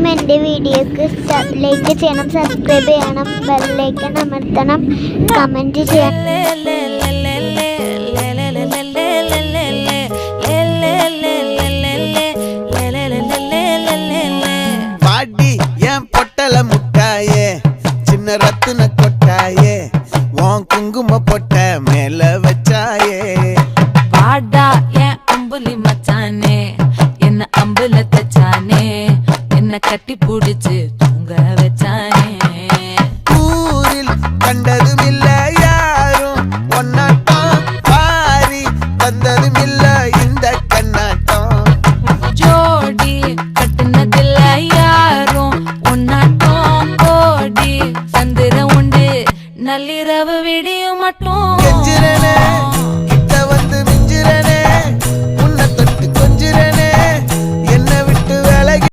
എല്ലാവരും എൻ്റെ വീഡിയോക്ക് ലൈക്ക് ചെയ്യണം, സബ്സ്ക്രൈബ് ചെയ്യണം, ബെല്ലൈക്കൺ അമർത്തണം, കമൻറ്റ് ചെയ്യണം. பாடி என் பொட்டல முட்டாயே, சின்ன ரத்தின கொட்டாயே, உன் குங்கும பொட்ட மேல வச்சாயே. பாடா என் அம்புலி மச்சானே, என்ன அம்புல தச்சானே, என்ன கட்டி புடிச்சு